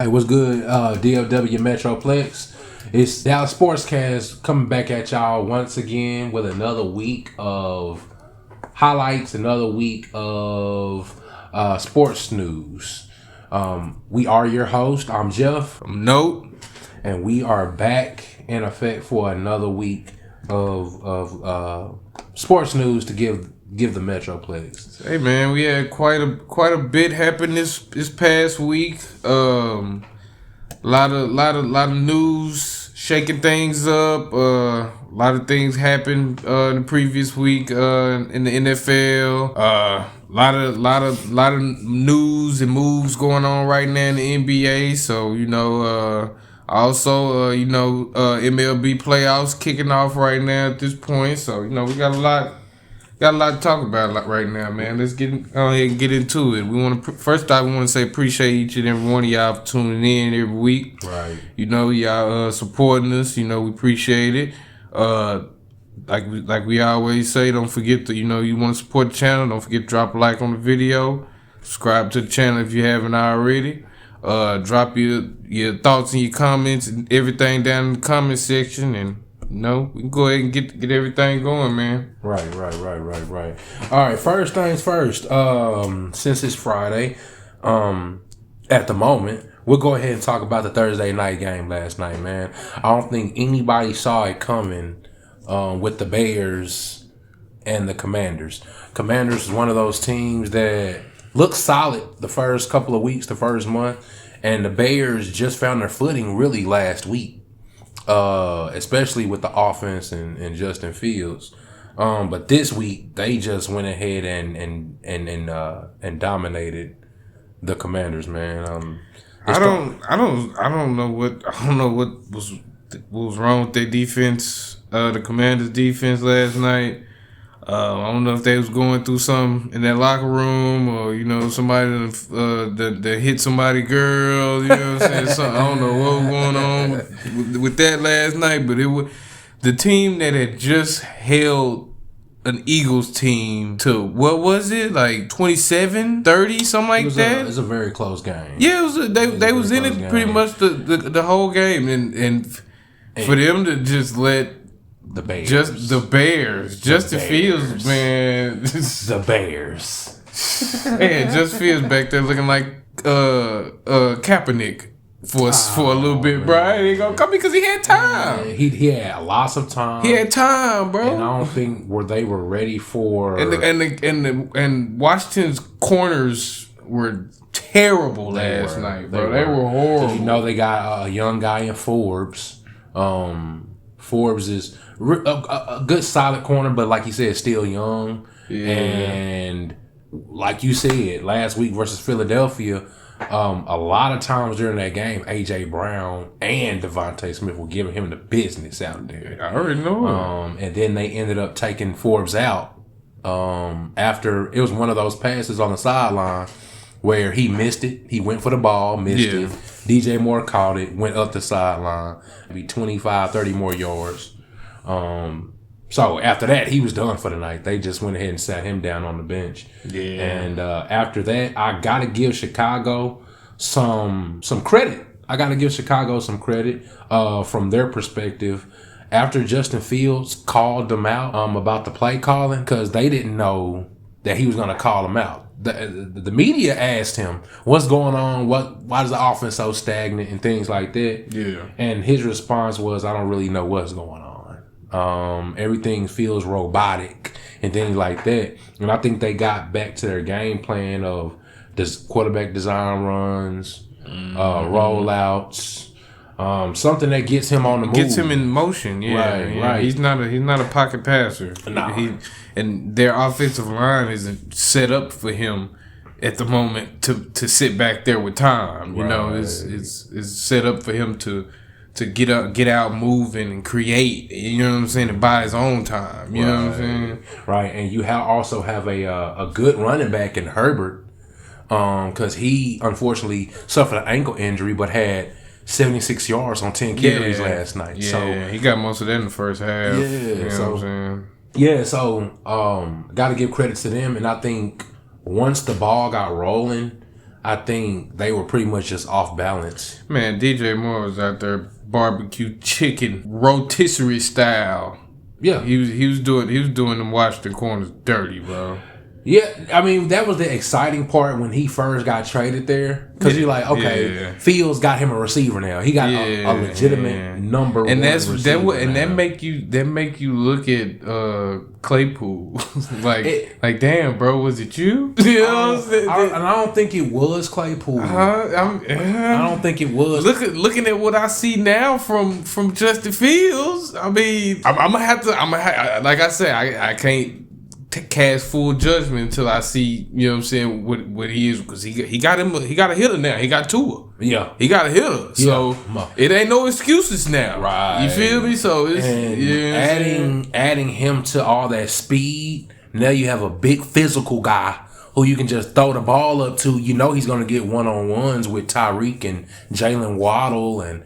Hey, what's good, DFW Metroplex? It's Dallas Sportscast coming back at y'all once again with another week of highlights, another week of sports news. We are your host. I'm Jeff. I'm Note. And we are back in effect for another week of sports news to give the Metroplex. Hey man, we had quite a bit happen this past week. Lot of news shaking things up. A lot of things happened in the previous week in the NFL. Lot of news and moves going on right now in the NBA. So also MLB playoffs kicking off right now at this point. So we got a lot to talk about right now, man. Let's go ahead and get into it. We want to first off, we want to say appreciate each and every one of y'all for tuning in every week. Right. Y'all supporting us. We appreciate it. Like we always say, don't forget to you want to support the channel. Don't forget to drop a like on the video. Subscribe to the channel if you haven't already. Drop your thoughts and your comments and everything down in the comment section, and we can go ahead and get everything going, man. Right. All right, first things first. Since it's Friday, at the moment, we'll go ahead and talk about the Thursday night game last night, man. I don't think anybody saw it coming with the Bears and the Commanders. Commanders is one of those teams that looked solid the first couple of weeks, the first month, and the Bears just found their footing really last week. Especially with the offense and Justin Fields, but this week they just went ahead and dominated the Commanders, man. I don't know what was wrong with their defense, the Commanders' defense last night. I don't know if they was going through something in that locker room, or somebody that hit somebody girl. You know what I'm saying? I don't know what was going on with that last night, but it was the team that had just held an Eagles team to, what was it, like 27-30, something like that. It was a very close game. Yeah, it was. They was in it pretty much the whole game, and for them to just let the Bears. Justin Fields, man. The Bears. Yeah, Justin Fields back there looking like Kaepernick for a little bit, bro. He ain't gonna come because he had time. Yeah, he had lots of time. He had time, bro. And I don't think they were ready for. And Washington's corners were terrible last night, bro. They were horrible. So they got a young guy in Forbes. Forbes is a good solid corner, but like you said, still young. Yeah. And like you said, last week versus Philadelphia, a lot of times during that game, A.J. Brown and Devontae Smith were giving him the business out there. I already know. And then they ended up taking Forbes out after it was one of those passes on the sideline where he missed it. He went for the ball, missed it. DJ Moore caught it, went up the sideline, maybe 25, 30 more yards. So after that, he was done for the night. They just went ahead and sat him down on the bench. Yeah. And after that, I got to give Chicago some credit. From their perspective. After Justin Fields called them out about the play calling, because they didn't know that he was going to call them out. The media asked him, what's going on? Why is the offense so stagnant and things like that? Yeah. And his response was, I don't really know what's going on. Everything feels robotic and things like that. And I think they got back to their game plan of this quarterback design runs, rollouts, something that gets him on the move. Gets him in motion, Right. He's not a pocket passer. No. And their offensive line isn't set up for him at the moment to sit back there with time. You know, it's set up for him to get out moving and create. You know what I'm saying? And buy his own time. You know what I'm saying? Right, and you also have a good running back in Herbert, because he unfortunately suffered an ankle injury, but had 76 yards on 10 carries last night. Yeah, so he got most of that in the first half. Yeah, you know so what I'm saying? Yeah, so got to give credit to them, and I think once the ball got rolling, I think they were pretty much just off balance. Man, DJ Moore was out there barbecue chicken rotisserie style. Yeah, he was doing them Washington corners dirty, bro. Yeah, I mean, that was the exciting part when he first got traded there. Because you're like, okay, Fields got him a receiver now. He got a legitimate number and one receiver. And that make you look at Claypool like damn, bro, was it you? You know what I'm saying? And I don't think it was Claypool. I don't think it was. Looking at what I see now from Justin Fields, I mean, I'm gonna have to, like I said, I can't cast full judgment until I see, you know what I'm saying, what he is, because he got a hitter now. He got Tua. Yeah. He got a hitter. So it ain't no excuses now. Right. You feel me? So it's adding him to all that speed, now you have a big physical guy who you can just throw the ball up to. You know he's gonna get one-on-ones with Tyreek and Jalen Waddle and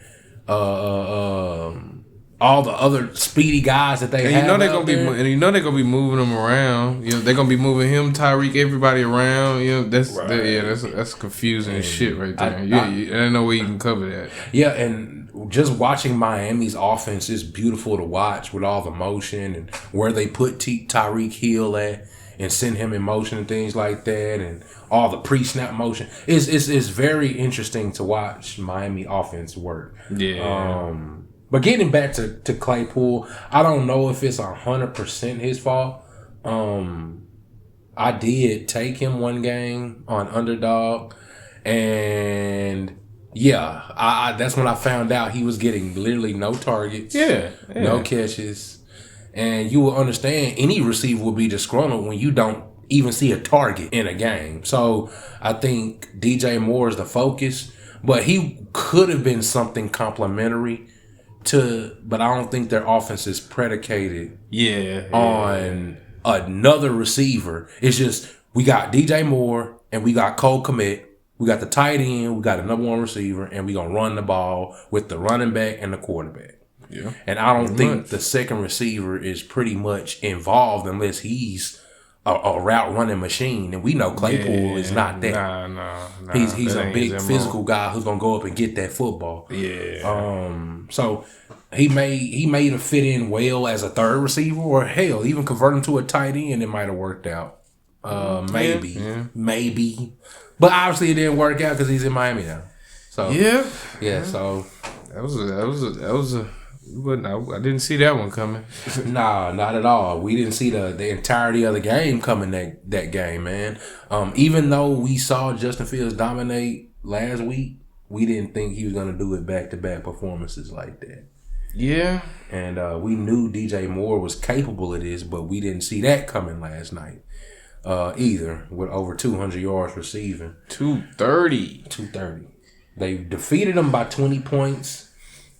all the other speedy guys that they have. You know they're gonna be moving them around. You know they're gonna be moving him, Tyreek, everybody around. You know that's confusing shit right there. I don't know where you can cover that. Yeah, and just watching Miami's offense is beautiful to watch with all the motion and where they put Tyreek Hill at and send him in motion and things like that, and all the pre-snap motion. It's very interesting to watch Miami offense work. Yeah. But getting back to Claypool, I don't know if it's 100% his fault. I did take him one game on underdog, and that's when I found out he was getting literally no targets, no catches, and you will understand any receiver will be disgruntled when you don't even see a target in a game. So I think DJ Moore is the focus, but he could have been something complimentary. But I don't think their offense is predicated on another receiver. It's just we got DJ Moore and we got Cole Kmet. We got the tight end, we got a number one receiver, and we gonna run the ball with the running back and the quarterback. Yeah. And I don't think the second receiver is pretty much involved unless he's a route running machine, and we know Claypool is not that. Nah. He's a big physical guy who's gonna go up and get that football. Yeah. So he may have fit in well as a third receiver, or hell, even convert him to a tight end. It might have worked out. Maybe, but obviously it didn't work out because he's in Miami now. So so that was a. I didn't see that one coming. Nah, not at all. We didn't see the entirety of the game coming that game, man. Even though we saw Justin Fields dominate last week, we didn't think he was going to do it back-to-back performances like that. Yeah. And we knew DJ Moore was capable of this, but we didn't see that coming last night either, with over 200 yards receiving. 230. They defeated them by 20 points.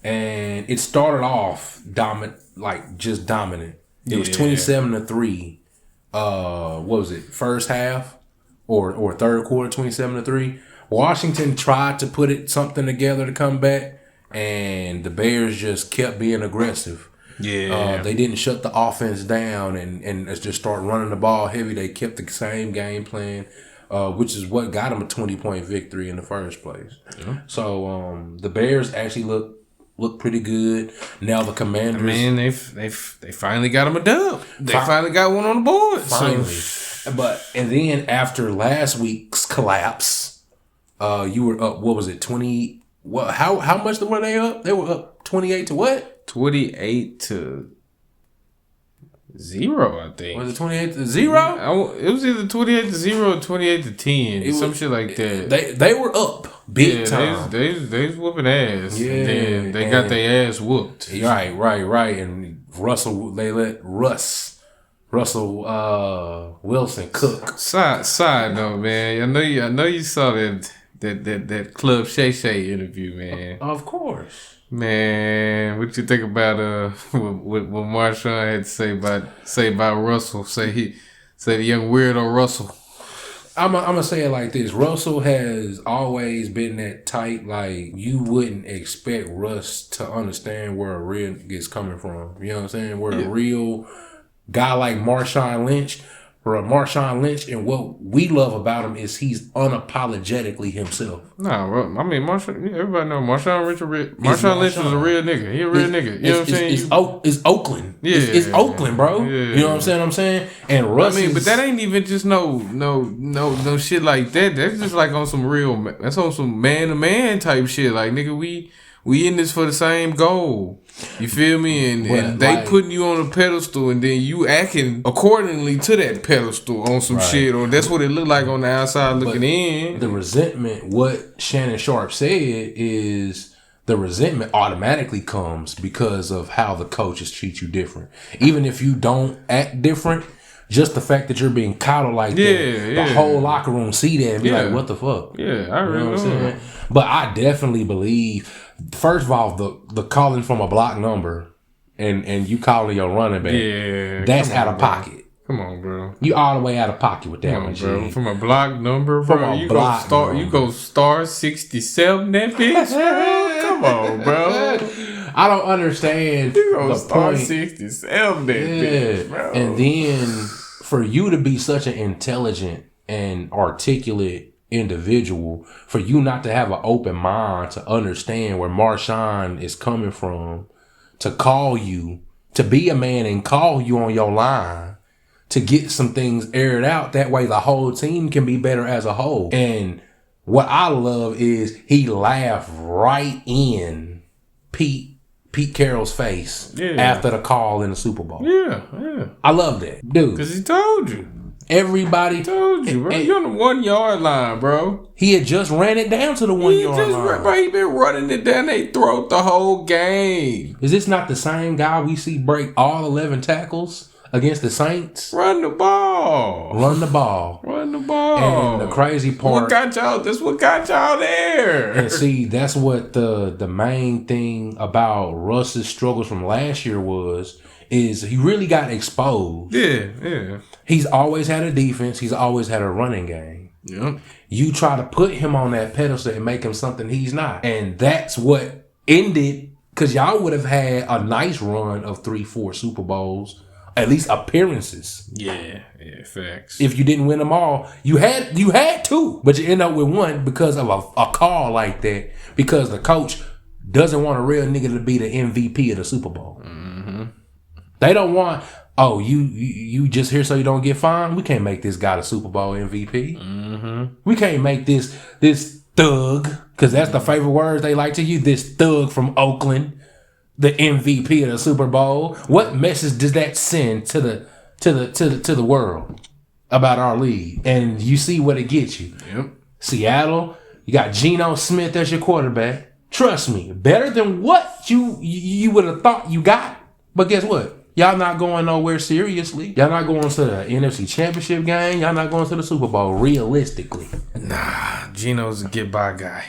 And it started off dominant. It was 27-3. What was it? First half or third quarter, 27-3. Washington tried to put something together to come back, and the Bears just kept being aggressive. Yeah. They didn't shut the offense down and just start running the ball heavy. They kept the same game plan, which is what got them a 20-point victory in the first place. Yeah. So the Bears actually look pretty good. Now the Commanders, man, they finally got them a dub. They finally got one on the board. Finally, and then after last week's collapse, you were up. What was it? 20. What? How much were they up? They were up 28 to what? 28 to 0, I think. Was it 28 to 0? It was either 28 to 0 or 28 to 10. Some shit like that. They were up big time. They was whooping ass. Yeah. And then they got their ass whooped. Right. And they let Russ Russell Wilson Cook. Side note, man. I know you saw that Club Shay Shay interview, man. Of course. Man, what you think about what Marshawn had to say about Russell? Say the young weirdo Russell. I'm gonna say it like this. Russell has always been that type, like, you wouldn't expect Russ to understand where a real nigga's coming from. You know what I'm saying? Where a real guy like Marshawn Lynch, and what we love about him is he's unapologetically himself. Nah, I mean, everybody know Marshawn Lynch was a real nigga. He a real nigga. You know what I'm saying? It's Oakland. Yeah, it's Oakland, bro. Yeah. You know what I'm saying? And Russ, but that ain't even just no shit like that. That's just like on some real. That's on some man to man type shit. Like, nigga, we in this for the same goal. You feel me? And they putting you on a pedestal, and then you acting accordingly to that pedestal on some shit, or that's what it looked like on the outside looking in. The resentment, what Shannon Sharp said is the resentment automatically comes because of how the coaches treat you different. Even if you don't act different, just the fact that you're being coddled like that, the whole locker room see that and be like, what the fuck? Yeah, I really know what I'm saying. But I definitely believe, first of all, the calling from a block number and you calling your running back, that's out of pocket. Come on, bro. You all the way out of pocket with that one, bro. G. From a block number, bro. You go star 67 that bitch, bro. Come on, bro. I don't understand the star point. 67 that bitch, bro. And then for you to be such an intelligent and articulate individual, for you not to have an open mind to understand where Marshawn is coming from, to call you, to be a man and call you on your line, to get some things aired out. That way the whole team can be better as a whole. And what I love is he laughed right in Pete Carroll's face after the call in the Super Bowl. Yeah. I love that, dude. Because he told you. Everybody told you, bro. You're on the 1 yard line, bro. He had just ran it down to the 1 yard line. Bro, he been running it down their throat the whole game. Is this not the same guy we see break all 11 tackles against the Saints? Run the ball. Run the ball. And the crazy part, that's what got y'all there. And see, that's what the main thing about Russ's struggles from last year is he really got exposed. Yeah. He's always had a defense. He's always had a running game. Yep. You try to put him on that pedestal and make him something he's not. And that's what ended, because y'all would have had a nice run of 3-4 Super Bowls, at least appearances. Yeah, facts. If you didn't win them all, you had two, but you end up with one because of a call like that, because the coach doesn't want a real nigga to be the MVP of the Super Bowl. Mm-hmm. They don't want, you just here so you don't get fined? We can't make this guy the Super Bowl MVP. Mm-hmm. We can't make this thug, because that's the favorite words they like to use, this thug from Oakland, the MVP of the Super Bowl. What message does that send to the world about our league? And you see what it gets you. Yep. Seattle, you got Geno Smith as your quarterback. Trust me, better than what you would have thought you got. But guess what? Y'all not going nowhere seriously. Y'all not going to the NFC Championship game. Y'all not going to the Super Bowl realistically. Nah, Geno's a get-by guy.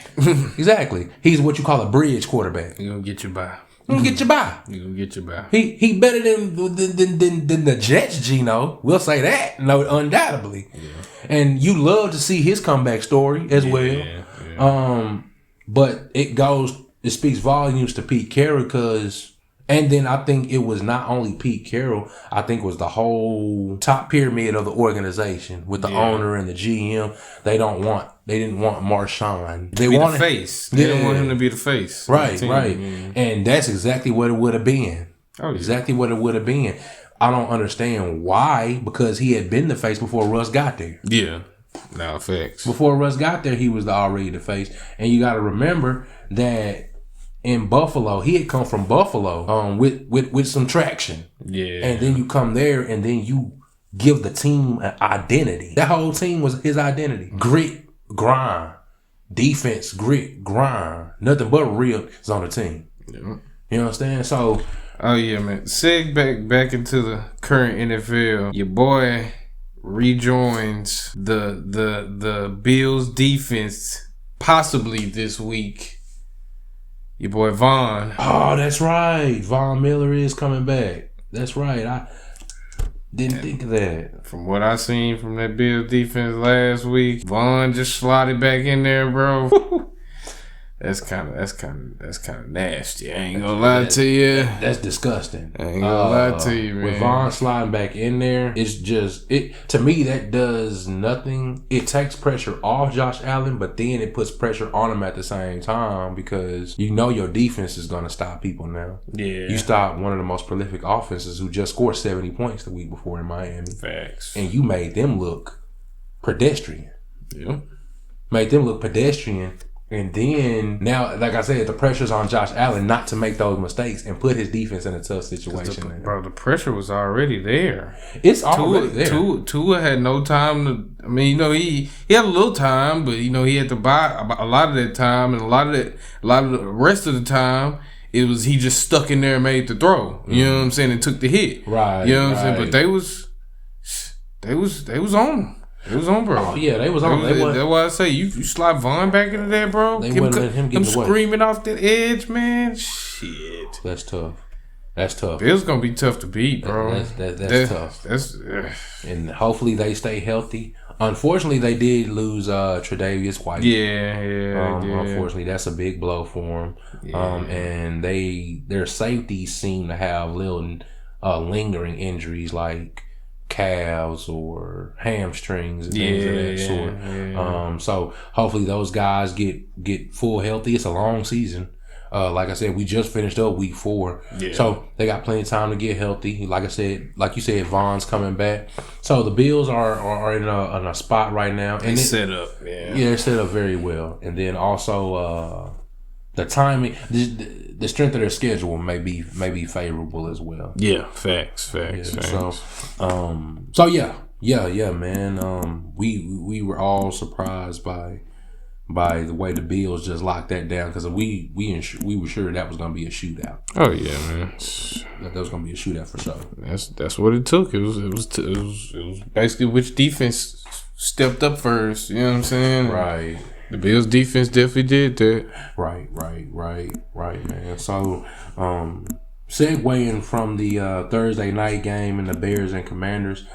Exactly. He's what you call a bridge quarterback. He gonna get you by. He gonna get you by. He gonna get you by. He better than the Jets Geno. We'll say that. No, undoubtedly. Yeah. And you love to see his comeback story as well. Yeah. But it speaks volumes to Pete Carroll, because. And then I think it was not only Pete Carroll, I think it was the whole top pyramid of the organization with the owner and the GM. They didn't want Marshawn. They wanted the face. They didn't want him to be the face. Right. And that's exactly what it would have been. Oh, yeah. Exactly what it would have been. I don't understand why, because he had been the face before Russ got there. Yeah. Now, facts. Before Russ got there, he was already the face. And you got to remember that in Buffalo, he had come from Buffalo with some traction. Yeah. And then you come there and then you give the team an identity. That whole team was his identity. Grit, grind, defense, grit, grind. Nothing but real is on the team. Yeah. You understand? So Oh yeah, man. Back into the current NFL. Your boy rejoins the Bills defense possibly this week. Your boy Von. Oh, that's right. Von Miller is coming back. That's right. I didn't think of that. From what I seen from that Bills defense last week, Von just slotted back in there, bro. That's kind of nasty. I ain't gonna lie to you. That's disgusting. I ain't gonna lie to you, man. With Von sliding back in there, it's just to me that does nothing. It takes pressure off Josh Allen, but then it puts pressure on him at the same time because you know your defense is gonna stop people now. Yeah. You stopped one of the most prolific offenses who just scored 70 points the week before in Miami. Facts. And you made them look pedestrian. Yeah. Made them look pedestrian. And then now, like I said, the pressure's on Josh Allen not to make those mistakes and put his defense in a tough situation. Bro, the pressure was already there. It's already there. Tua had no time to. I mean, he had a little time, but he had to buy a lot of that time, and a lot of the rest of the time, it was he just stuck in there and made the throw. You know what I'm saying? And took the hit. Right. You know what I'm saying? But they was on him. It was on, bro. Oh, yeah, they was on. That's why I say you slide Von back into there, bro. They wouldn't let him get away. Screaming off the edge, man. Shit. That's tough. That's tough. It's gonna be tough to beat, bro. That's tough. And hopefully they stay healthy. Unfortunately, they did lose Tre'Davious White. Yeah. Unfortunately, that's a big blow for them. Yeah. And their safeties seem to have little lingering injuries like calves or hamstrings and things of that sort. Yeah. So hopefully those guys get full healthy. It's a long season. Like I said, we just finished up week 4. Yeah. So they got plenty of time to get healthy. Like you said, Von's coming back. So the Bills are in a spot right now. And set up. Yeah, they're set up very well. And then also the timing, the strength of their schedule may be favorable as well. Yeah, facts. So yeah, man. We were all surprised by the way the Bills just locked that down because we were sure that was gonna be a shootout. Oh yeah, man. That was gonna be a shootout for sure. That's what it took. It was basically which defense stepped up first. You know what I'm saying? Right. The Bills defense definitely did that. Right, man. So, segueing from the Thursday night game and the Bears and Commanders,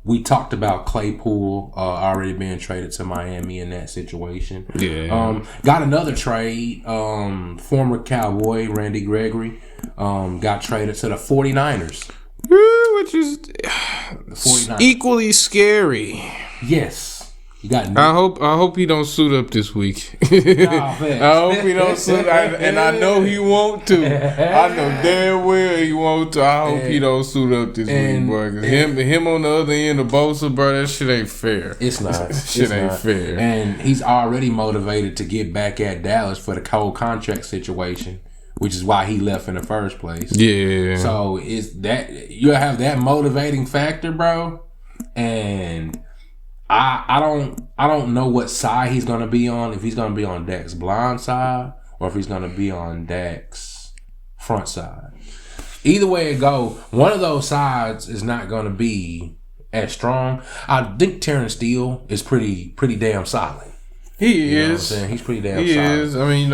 we talked about Claypool already being traded to Miami in that situation. Yeah. Got another trade. Former Cowboy Randy Gregory got traded to the 49ers. Which is equally scary. Yes. I hope he don't suit up this week. I hope he don't suit and I know he won't to. I know damn well he won't to. I hope he don't suit up this week, boy. Cause him on the other end of Bosa, bro, that shit ain't fair. It's not. Shit ain't fair. And he's already motivated to get back at Dallas for the cold contract situation, which is why he left in the first place. Yeah. So you have that motivating factor, bro, and I don't know what side he's gonna be on. If he's gonna be on Dak's blind side or if he's gonna be on Dak's front side. Either way it go, one of those sides is not gonna be as strong. I think Terrence Steele is pretty damn solid. He You know is. what I'm saying? He's pretty damn solid. He is. I mean,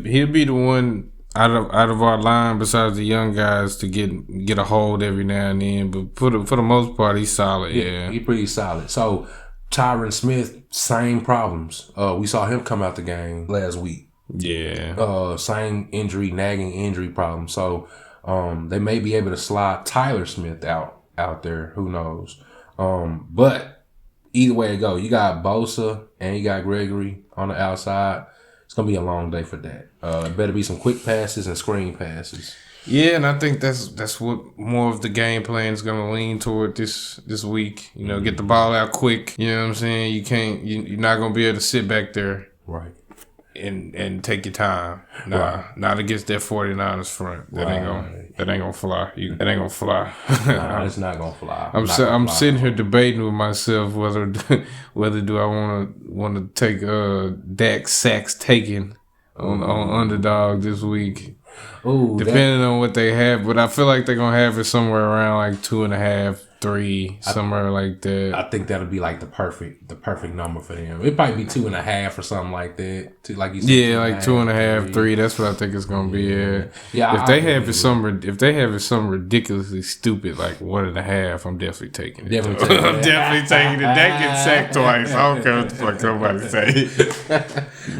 he'll be the one out of our line besides the young guys to get a hold every now and then. But for the most part, he's solid. Yeah, he's pretty solid. So Tyron Smith, same problems. We saw him come out the game last week. Yeah. Same nagging injury problem. So they may be able to slide Tyler Smith out there. Who knows? But either way it go, you got Bosa and you got Gregory on the outside. It's gonna be a long day for that. It better be some quick passes and screen passes. Yeah, and I think that's what more of the game plan is gonna lean toward this week. You know, get the ball out quick. You know what I'm saying? You're not gonna be able to sit back there. Right. And take your time. Not against that 49ers front. That ain't gonna fly. That ain't gonna fly. Nah, it's not gonna fly. I'm sitting here debating with myself whether do I want to take Dak's sacks taken on underdog this week. Ooh, depending on what they have. But I feel like they're gonna have it somewhere around like 2.5, 3, somewhere like that. I think that'll be like the perfect number for them. It'd probably be 2.5 or something like that. Like you said, yeah, like 2.5, 3. That's what I think it's gonna be at. Yeah, if they have it something ridiculously stupid like 1.5, I'm definitely taking it. I'm definitely taking it. That gets sacked twice. I don't care what the fuck somebody say.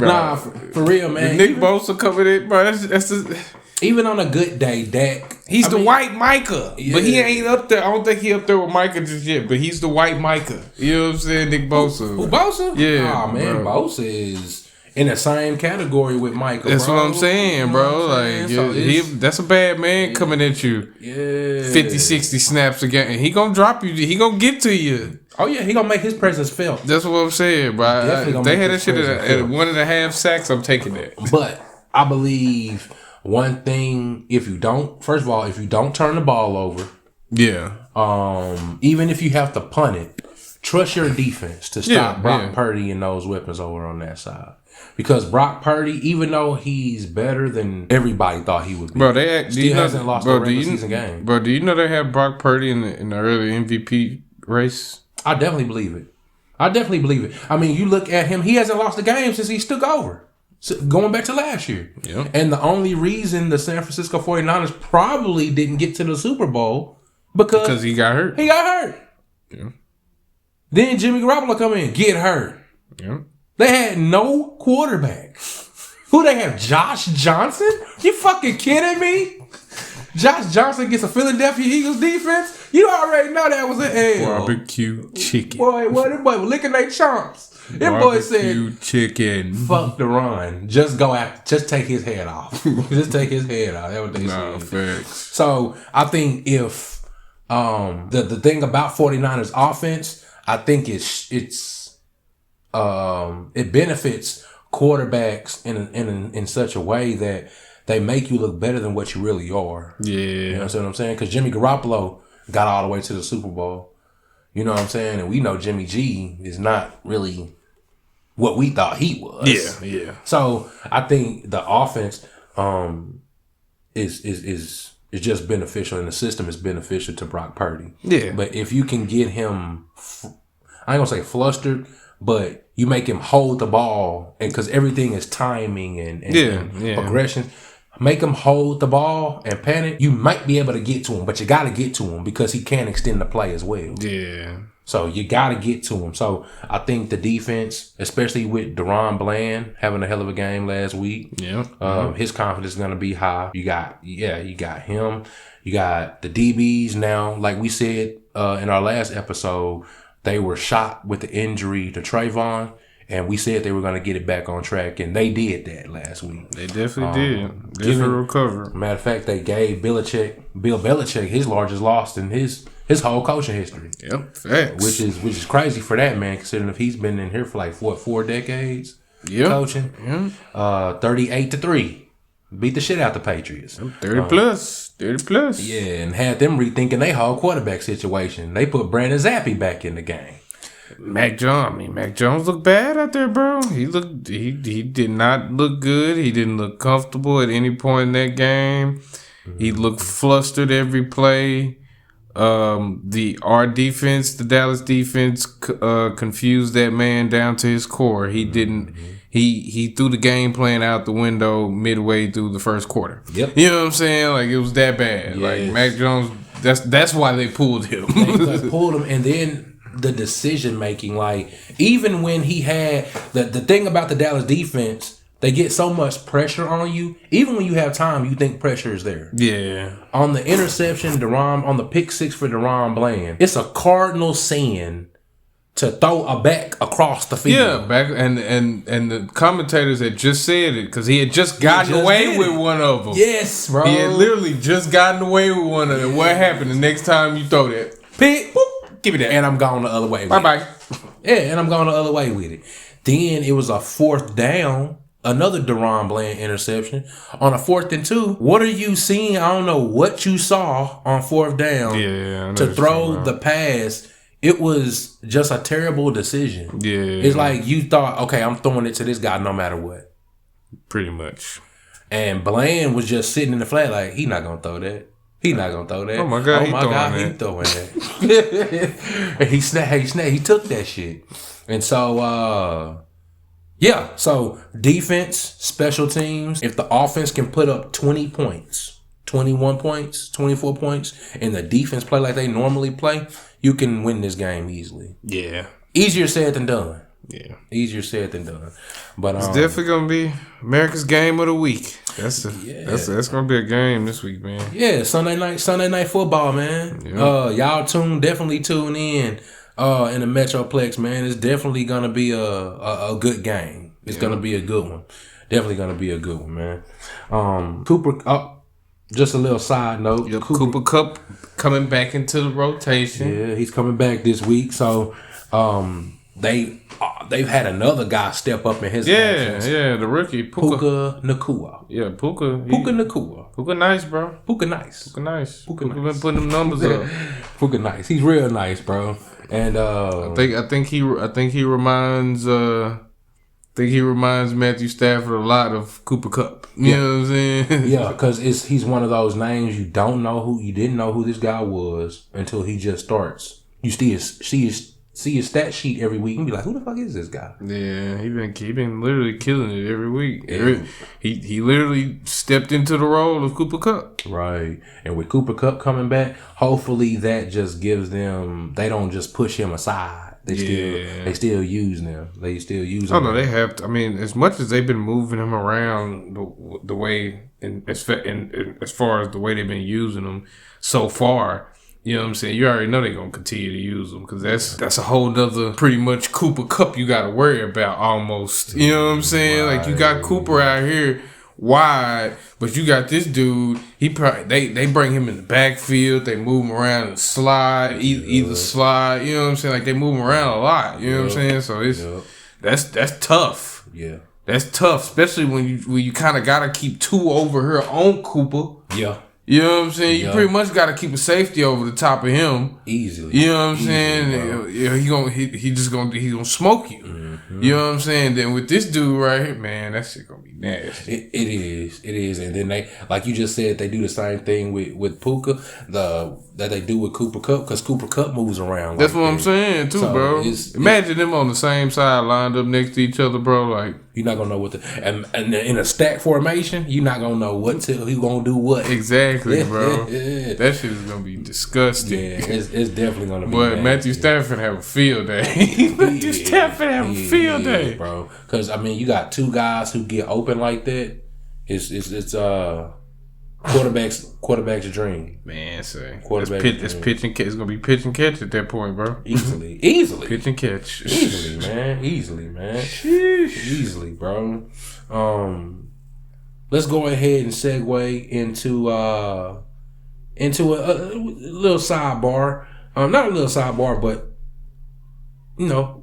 Nah, for real, man. Nick Bosa coming in, bro. That's even on a good day, Dak. He's the white Micah. Yeah. But he ain't up there. I don't think he up there with Micah just yet. But he's the white Micah. You know what I'm saying? Nick Bosa. Who Bosa? Yeah. Oh, man. Bro. Bosa is in the same category with Micah. That's bro. what I'm saying, bro. Like, so that's a bad man coming at you. Yeah. 50, 60 snaps again. And he gonna drop you. He gonna get to you. Oh, yeah. He gonna make his presence felt. That's what I'm saying, bro. If they had that shit at 1.5 sacks, I'm taking that. But I believe... one thing, if you don't turn the ball over, yeah. Even if you have to punt it, trust your defense to stop Brock Purdy and those weapons over on that side. Because Brock Purdy, even though he's better than everybody thought he would be, bro, still hasn't lost a regular season game. Bro, do you know they have Brock Purdy in the early MVP race? I definitely believe it. I mean, you look at him; he hasn't lost a game since he took over. So going back to last year. Yep. And the only reason the San Francisco 49ers probably didn't get to the Super Bowl because he got hurt. Yeah. Then Jimmy Garoppolo come in, get hurt. Yeah. They had no quarterback. Who they have? Josh Johnson? You fucking kidding me? Josh Johnson gets a Philadelphia Eagles defense? You already know that was an L. Barbecue chicken. Boy, them boys were licking their chomps. Them boys said, chicken. Fuck the run. Just take his head off. Just take his head off. That's what they said. Facts. So I think if the thing about 49ers offense, I think it benefits quarterbacks in such a way that they make you look better than what you really are. Yeah. You know what I'm saying? Because Jimmy Garoppolo got all the way to the Super Bowl. You know what I'm saying? And we know Jimmy G is not really what we thought he was. Yeah. So I think the offense is just beneficial, and the system is beneficial to Brock Purdy. Yeah. But if you can get him, I ain't gonna say flustered, but you make him hold the ball, and because everything is timing and progression. Make him hold the ball and panic. You might be able to get to him, but you got to get to him because he can extend the play as well. Yeah. So you got to get to him. So I think the defense, especially with Deron Bland having a hell of a game last week, his confidence is going to be high. You got him. You got the DBs now. Like we said in our last episode, they were shot with the injury to Trayvon. And we said they were going to get it back on track, and they did that last week. They definitely did. Given recover. Matter of fact, they gave Bill Belichick his largest loss in his whole coaching history. Yep, facts. Which is crazy for that man, considering if he's been in here for like 4 decades coaching. Yeah. 38-3, beat the shit out the Patriots. 30 plus. Yeah, and had them rethinking their whole quarterback situation. They put Brandon Zappi back in the game. Mac Jones looked bad out there, bro. He did not look good. He didn't look comfortable at any point in that game. He looked flustered every play. Our defense, the Dallas defense, confused that man down to his core. He didn't. He threw the game plan out the window midway through the first quarter. Yep. You know what I'm saying? Like, it was that bad. Yes. Like, Mac Jones. That's why they pulled him. They pulled him, and then the decision making, like even when he had the thing about the Dallas defense, they get so much pressure on you. Even when you have time, you think pressure is there. Yeah. On the interception, on the pick 6 for Deron Bland, it's a cardinal sin to throw a back across the field. Yeah, back and the commentators had just said it because he had just gotten away with one of them. Yes, bro. He had literally just gotten away with one of them. What happened the next time you throw that? Pick, whoop. Give me that. And I'm going the other way with it. Bye. Yeah, and I'm going the other way with it. Then it was a 4th down, another Deron Bland interception. On a 4th and 2, what are you seeing? I don't know what you saw on 4th down to throw the pass. It was just a terrible decision. Yeah. It's like you thought, okay, I'm throwing it to this guy no matter what. Pretty much. And Bland was just sitting in the flat like, he not going to throw that. He not going to throw that. Oh, my God, he throwing that. And he snapped. He took that shit. And so, yeah. So, defense, special teams, if the offense can put up 20 points, 21 points, 24 points, and the defense play like they normally play, you can win this game easily. Yeah. Easier said than done. Yeah. Easier said than done. But it's definitely gonna be America's game of the week. That's gonna be a game this week, man. Yeah, Sunday night football, man. Yep. Y'all definitely tune in the Metroplex, man. It's definitely gonna be a good game. It's gonna be a good one. Definitely gonna be a good one, man. Cooper. Just a little side note. Yep, Cooper Kupp coming back into the rotation. Yeah, he's coming back this week. So they've had another guy step up in his actions. Yeah, the rookie Puka Nacua. Yeah, Puka Nacua. Puka nice, bro. Puka nice. Puka been putting them numbers up. Puka nice. He's real nice, bro. And I think he reminds Matthew Stafford a lot of Cooper Kupp. You know what I'm saying? Yeah, because he's one of those names you didn't know who this guy was until he just starts. You see his stat sheet every week and be like, who the fuck is this guy? Yeah, he been literally killing it every week. Yeah. He literally stepped into the role of Cooper Kupp. Right. And with Cooper Kupp coming back, hopefully that just gives them, they don't just push him aside. They still use them. They still use him. Oh no, they have to. I mean, as much as they've been moving him around the way, as far as the way they've been using him so far, you know what I'm saying? You already know they're going to continue to use them because that's a whole nother pretty much Cooper Kupp you got to worry about almost. You know what I'm saying? Right. Like you got Cooper out here wide, but you got this dude. He probably they bring him in the backfield. They move him around and slide, either slide. You know what I'm saying? Like they move him around a lot. You know what I'm saying? So it's that's tough. Yeah, that's tough, especially when you kind of gotta keep two over here on Cooper. Yeah. You know what I'm saying? You pretty much got to keep a safety over the top of him. Easily. You know what I'm saying? He's gonna smoke you. Mm-hmm. You know what I'm saying? Then with this dude right here, man, that shit gonna be nasty. It is. And then they, like you just said, they do the same thing with Puka, that they do with Cooper Kupp, because Cooper Kupp moves around. That's what I'm saying too, so bro. Imagine them on the same side, lined up next to each other, bro. Like you're not gonna know what and in a stack formation, you're not gonna know who gonna do what. Exactly, bro. That shit is gonna be disgusting. Yeah, it's definitely gonna be. But Matthew Stafford have a field day. Matthew Stafford have a field day, bro. Because I mean, you got two guys who get open like that. It's quarterback's dream. Man, say it's pitch and catch. It's gonna be pitch and catch at that point, bro. Easily pitch and catch. Easily, man. Easily, bro. Let's go ahead and segue into a little sidebar. Not a little sidebar, but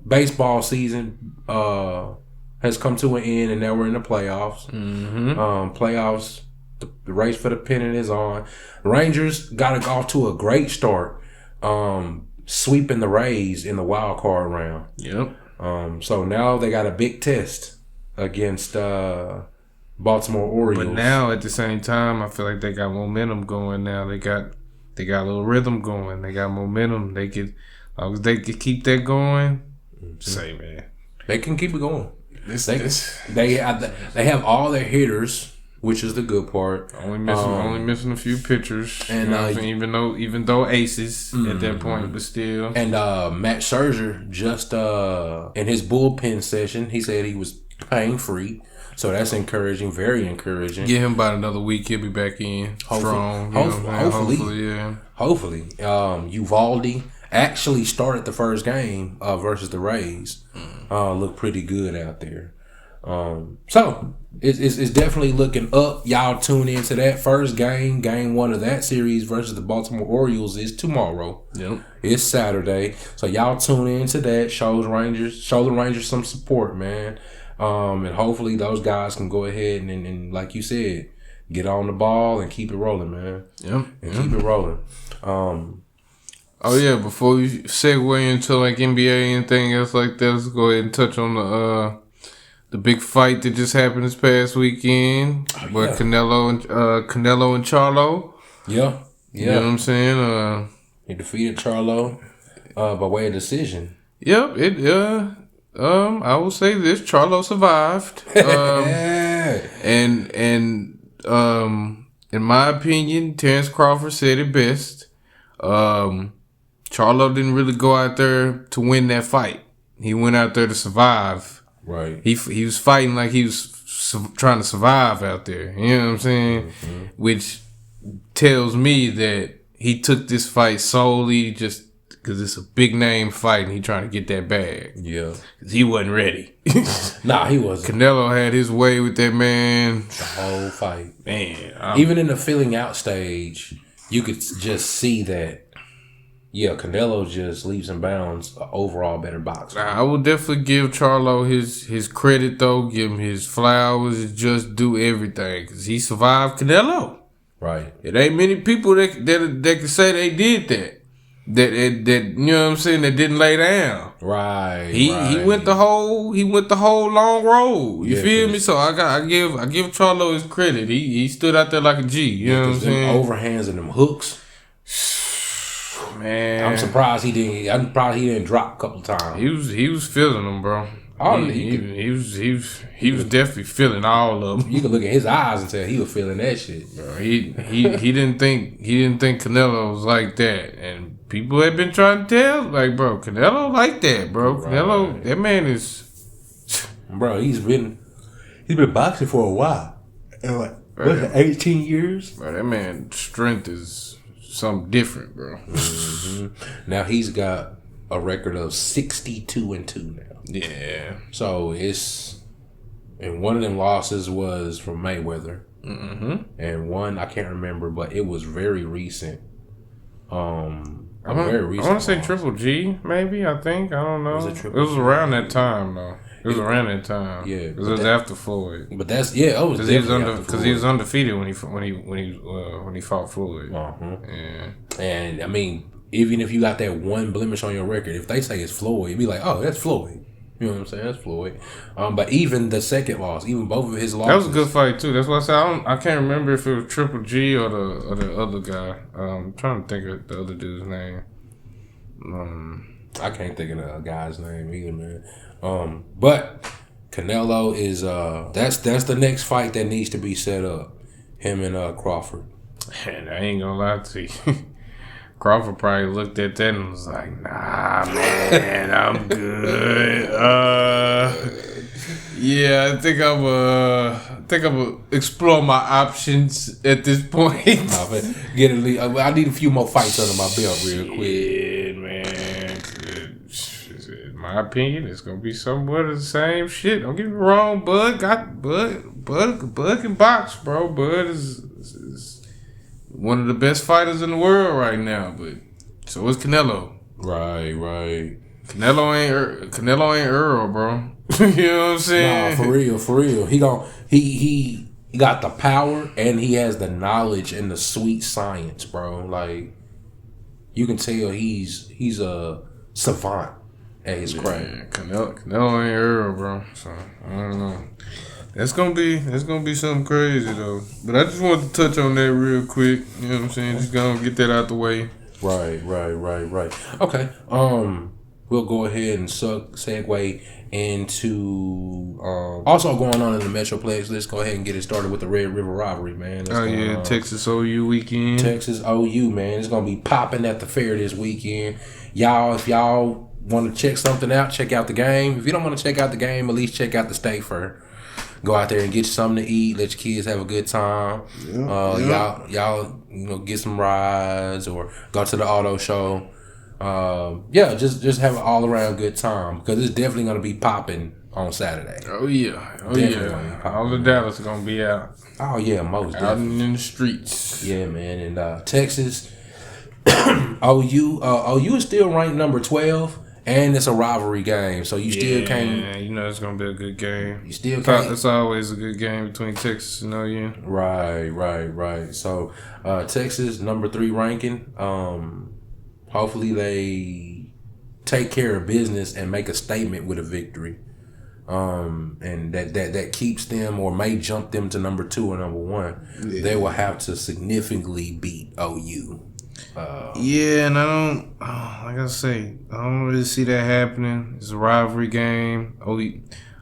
baseball season has come to an end, and now we're in the playoffs. Mm-hmm. Playoffs. The race for the pennant is on. The Rangers got off to a great start, sweeping the Rays in the wild card round. Yep. So now they got a big test against Baltimore Orioles. But now at the same time, I feel like they got momentum going. Now they got a little rhythm going. They got momentum. As long as they can keep that going. Mm-hmm. Say, man, they can keep it going. They have all their hitters, which is the good part. Only missing a few pitchers, and even though aces at that point, but still. And Matt Scherzer just in his bullpen session, he said he was pain free, so that's encouraging, very encouraging. Give him about another week, he'll be back in strong. Hopefully, Uvalde actually started the first game versus the Rays. Looked pretty good out there. So it's definitely looking up. Y'all tune into that first game one of that series versus the Baltimore Orioles is tomorrow. Yep. It's Saturday. So y'all tune into that. Show the Rangers some support, man. And hopefully those guys can go ahead and like you said, get on the ball and keep it rolling, man. Yep. Keep it rolling. Oh yeah, before we segue into like NBA and anything else like that, let's go ahead and touch on the big fight that just happened this past weekend with Canelo and Charlo. Yeah. You know what I'm saying? He defeated Charlo by way of decision. Yep. I will say this: Charlo survived. And in my opinion, Terrence Crawford said it best. Charlo didn't really go out there to win that fight. He went out there to survive. Right. He was fighting like he was trying to survive out there. You know what I'm saying? Mm-hmm. Which tells me that he took this fight solely just because it's a big name fight and he trying to get that bag. Yeah. Because he wasn't ready. Nah, he wasn't. Canelo had his way with that man. The whole fight. Man. Even in the filling out stage, you could just see that, yeah, Canelo just leaps and bounds an overall better boxer. I will definitely give Charlo his credit, though. Give him his flowers. Just do everything. Because he survived Canelo. Right. It ain't many people that can say they did that. That you know what I'm saying, that didn't lay down. Right. He went the whole long road. You feel me? So I give Charlo his credit. He stood out there like a G. You know what I'm saying? Overhands and them hooks. Man, I'm surprised he didn't drop a couple times. He was feeling them, bro. He was definitely feeling all of them. You could look at his eyes and tell he was feeling that shit. Bro, he didn't think Canelo was like that, and people had been trying to tell, like, bro, Canelo like that, bro. Right. Canelo, that man is, bro. He's been boxing for a while. What, 18 years? Bro, that man's strength is something different, bro. Mm-hmm. Now he's got a record of 62-2 now. Yeah. So and one of them losses was from Mayweather. Mm-hmm. And one I can't remember, but it was very recent. I want to say Triple G, maybe. I think I don't know. It was around that time, though. It was around that time. Yeah, because it was after Floyd. But that's because he was undefeated when he fought Floyd. Uh-huh. Yeah. And I mean, even if you got that one blemish on your record, if they say it's Floyd, you'd be like, oh, that's Floyd. You know what I'm saying? That's Floyd. But even the second loss, even both of his losses, that was a good fight too. That's why I said I can't remember if it was Triple G or the other guy. I'm trying to think of the other dude's name. I can't think of the guy's name either, man. But Canelo is that's the next fight that needs to be set up. Him and Crawford. And I ain't gonna lie to you. Crawford probably looked at that and was like, nah, man, I'm good. Yeah, I think I'm gonna explore my options at this point. I need a few more fights under my belt real quick. Yeah, man. In my opinion, it's gonna be somewhat of the same shit. Don't get me wrong, Bud can box, bro. Bud is one of the best fighters in the world right now, but so is Canelo. Right. Canelo ain't Earl, bro. You know what I'm saying? Nah, for real. He got the power and he has the knowledge and the sweet science, bro. Like, you can tell he's a savant at his craft. Yeah, Canelo ain't Earl, bro. So I don't know. That's gonna be something crazy though. But I just wanted to touch on that real quick. You know what I'm saying? Just gonna get that out the way. Right. Okay. We'll go ahead and segue into also going on in the Metroplex. Let's go ahead and get it started with the Red River rivalry, man. Texas OU weekend. Texas OU, man. It's gonna be popping at the fair this weekend. Y'all, if y'all want to check something out, check out the game. If you don't want to check out the game, at least check out the state fair. Go out there and get you something to eat. Let your kids have a good time. Y'all, get some rides or go to the auto show. Just have an all around good time because it's definitely gonna be popping on Saturday. Oh yeah. All the Dallas are gonna be out. Oh yeah, most out definitely. in the streets. Yeah, man. And Texas, OU is still ranked number 12. And it's a rivalry game, so you still can't. Yeah, it's gonna be a good game. You still can't. It's always a good game between Texas and OU. Right. So, Texas number 3 ranking. Hopefully they take care of business and make a statement with a victory. and that keeps them or may jump them to number 2 or number 1. Yeah. They will have to significantly beat OU. And I don't, like I say, I don't really see that happening. It's a rivalry game.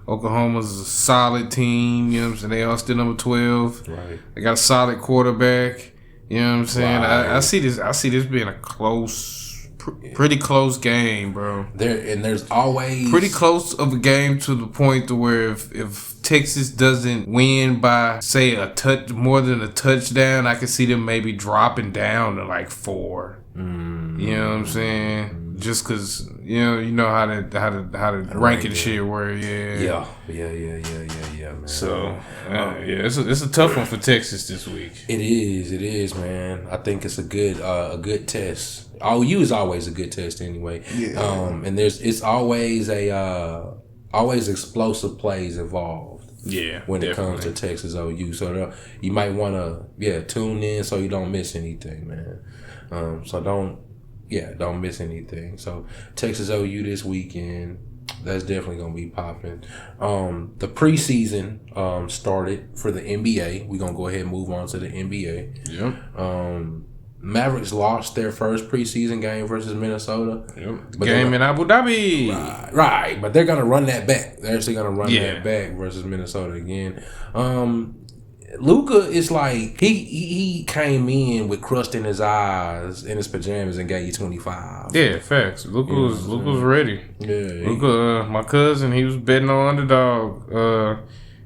Oklahoma's a solid team, you know what I'm saying? They all still number 12. Right. They got a solid quarterback. You know what I'm saying? Right. I see this being a close, pretty close game, bro. There's always pretty close of a game to the point to where if Texas doesn't win by, say, more than a touchdown, I can see them maybe dropping down to like 4. You know what I'm saying? Just because you know how to ranking shit work. Yeah, man. So it's a tough one for Texas this week. It is, man. I think it's a good test. OU is always a good test anyway. Yeah. And it's always always explosive plays involved. Yeah, when it comes to Texas OU, so you might want to tune in so you don't miss anything, man. So don't miss anything. So Texas OU this weekend, that's definitely gonna be popping. The preseason started for the NBA. We're gonna go ahead and move on to the NBA. Yep. Mavericks lost their first preseason game versus Minnesota. Yep. Game in Abu Dhabi. Right. But they're gonna run that back. They're actually gonna run that back versus Minnesota again. Luka is like he came in with crust in his eyes in his pajamas and gave you 25. Yeah, facts. Luka was ready. Yeah, Luka, my cousin, he was betting on underdog.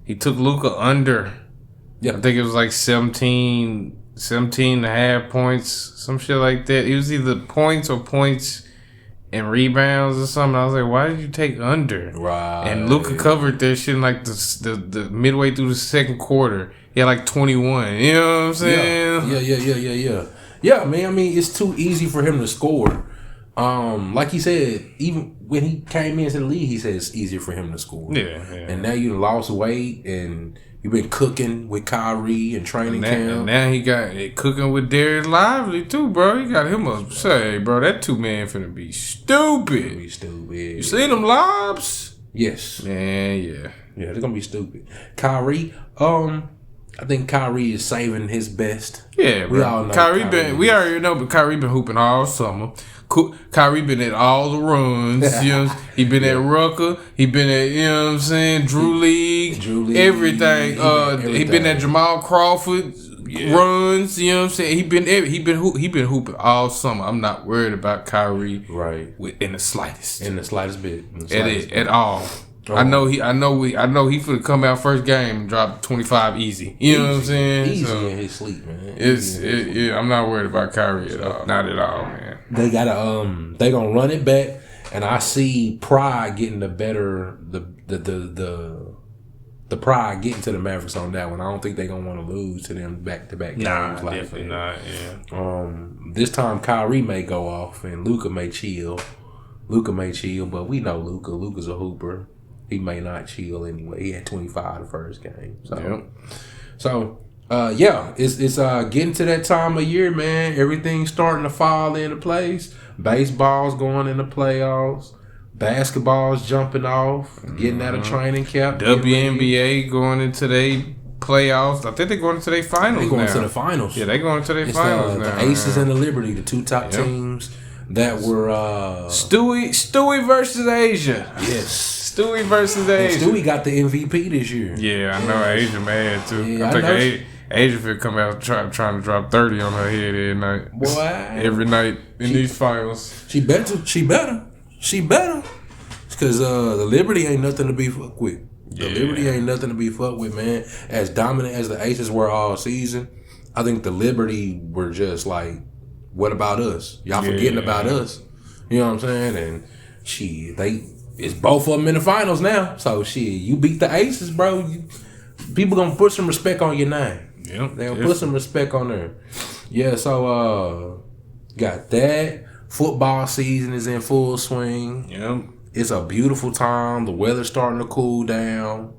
He took Luka under. Yeah, I think it was like 17 and a half points, some shit like that. It was either points and rebounds or something. I was like, why did you take under? Right. And Luka covered that shit in like the midway through the second quarter. He had like 21. You know what I'm saying? Yeah. Yeah, man. I mean, it's too easy for him to score. Like he said, even when he came into the league, he said it's easier for him to score. Yeah. And now you lost weight and you've been cooking with Kyrie and training camp. And now he got it cooking with Darius Lively too, bro. He got him up. Say, bro, that 2-man finna be stupid. You seen them lobs? Yes. Man, yeah. Yeah, they're gonna be stupid. Kyrie, I think Kyrie is saving his best. Yeah, bro. We all know we already know, but Kyrie been hooping all summer. Kyrie been at all the runs. You know, he been at Rucker. He been at, you know what I'm saying, Drew League, everything. He been at Jamal Crawford runs. You know what I'm saying. He been hooping all summer. I'm not worried about Kyrie, right? In the slightest bit, at all. I know he finna come out first game and drop 25 easy. You know what I'm saying? Easy in his sleep, man. I'm not worried about Kyrie at all. Not at all, man. They gotta they gonna run it back, and I see pride getting the better the pride getting to the Mavericks on that one. I don't think they gonna want to lose to them back-to-back games. Nah, definitely not. Yeah. This time Kyrie may go off and Luka may chill. But we know Luka. Luka's a hooper. He may not chill anyway. He had 25 the first game. So it's getting to that time of year, man. Everything's starting to fall into place. Baseball's going into playoffs. Basketball's jumping off, getting out of training camp. WNBA going into their playoffs. I think they're going into their finals. They're going to the finals. Yeah, they're going to their finals now. The Aces and the Liberty, the two top teams that were Stewie versus Asia. Yes. Stewie versus Asia. Stewie got the MVP this year. Yeah, I know. Asia mad too. Yeah, I think Asia will come out trying to drop 30 on her head every night. Boy, every night in these finals. She better. Because the Liberty ain't nothing to be fucked with. The Liberty ain't nothing to be fucked with, man. As dominant as the Aces were all season, I think the Liberty were just like, what about us? Y'all forgetting about us. You know what I'm saying? And it's both of them in the finals now. So you beat the Aces, bro. People gonna put some respect on your name. Yep. They gonna put some respect on there. Yeah, so got that. Football season is in full swing. Yep. It's a beautiful time. The weather's starting to cool down.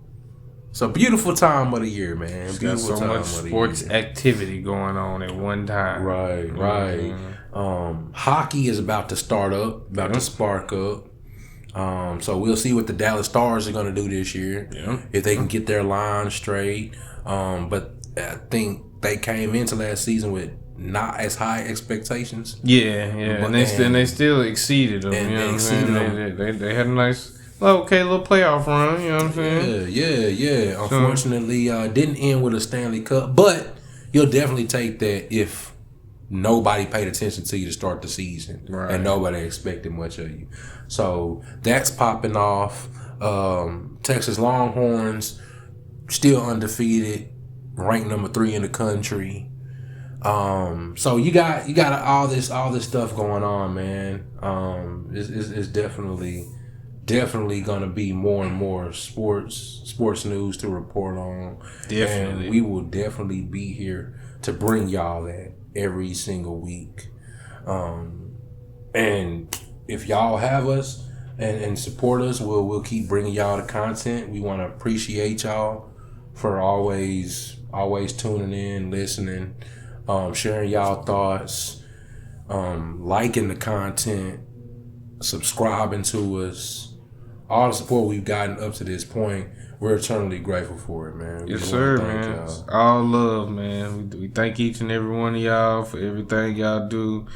It's a beautiful time of the year, man. Beautiful got so much sports activity going on at one time. Right. Hockey is about to start up, to spark up. So we'll see what the Dallas Stars are going to do this year. Yeah. If they can get their line straight. But I think they came into last season with not as high expectations. Yeah. And they still exceeded them. And you know they what I'm saying? exceeded They had a nice, okay, little playoff run. You know what I'm saying? Yeah. Unfortunately, didn't end with a Stanley Cup. But you'll definitely take that if nobody paid attention to you to start the season. Right. And nobody expected much of you. So that's popping off. Texas Longhorns still undefeated, ranked number 3 in the country. So you got all this stuff going on, man. It's definitely gonna be more and more sports news to report on. Definitely. And we will definitely be here to bring y'all that every single week. And if y'all have us and support us, we'll keep bringing y'all the content. We want to appreciate y'all for always tuning in, listening, sharing y'all thoughts, liking the content, subscribing to us. All the support we've gotten up to this point, we're eternally grateful for it, man. Yes, sir, man. All love, man. We thank each and every one of y'all for everything y'all do.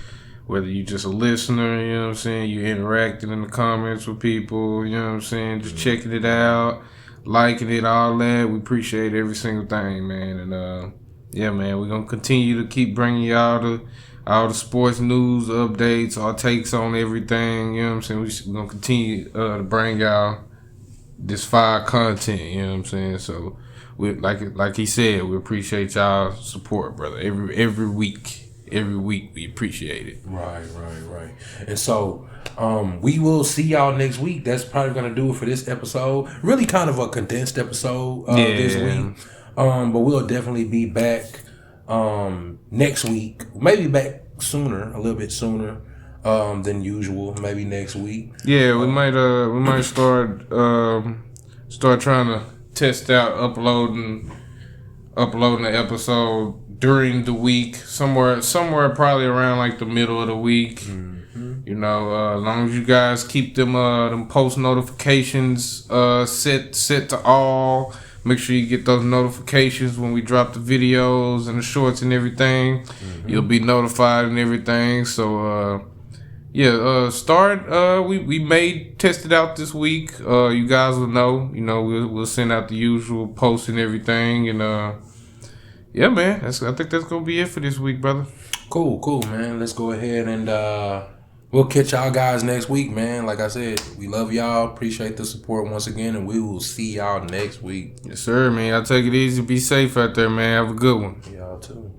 Whether you just a listener, you know what I'm saying, you interacting in the comments with people, you know what I'm saying, just checking it out, liking it, all that. We appreciate every single thing, man. And yeah, man, we're gonna continue to keep bringing y'all all the sports news updates, our takes on everything. You know what I'm saying? We're gonna continue to bring y'all this fire content. You know what I'm saying? So we like he said, we appreciate y'all support, brother. Every week we appreciate it. Right. And so we will see y'all next week. That's probably gonna do it for this episode. Really kind of a condensed episode this week. But we'll definitely be back next week. Maybe back a little bit sooner than usual. Maybe next week. Yeah, we might start trying to test out uploading the episode during the week, somewhere probably around like the middle of the week. Mm-hmm. You know, as long as you guys keep them post notifications set to all. Make sure you get those notifications when we drop the videos and the shorts and everything. Mm-hmm. You'll be notified and everything. So we may test it out this week. You guys will know. You know, we'll send out the usual posts and everything. And yeah, man, I think that's gonna be it for this week, brother. Cool, man. Let's go ahead and we'll catch y'all guys next week, man. Like I said, we love y'all. Appreciate the support once again, and we will see y'all next week. Yes, sir, man. Y'all take it easy. Be safe out there, man. Have a good one. Y'all too.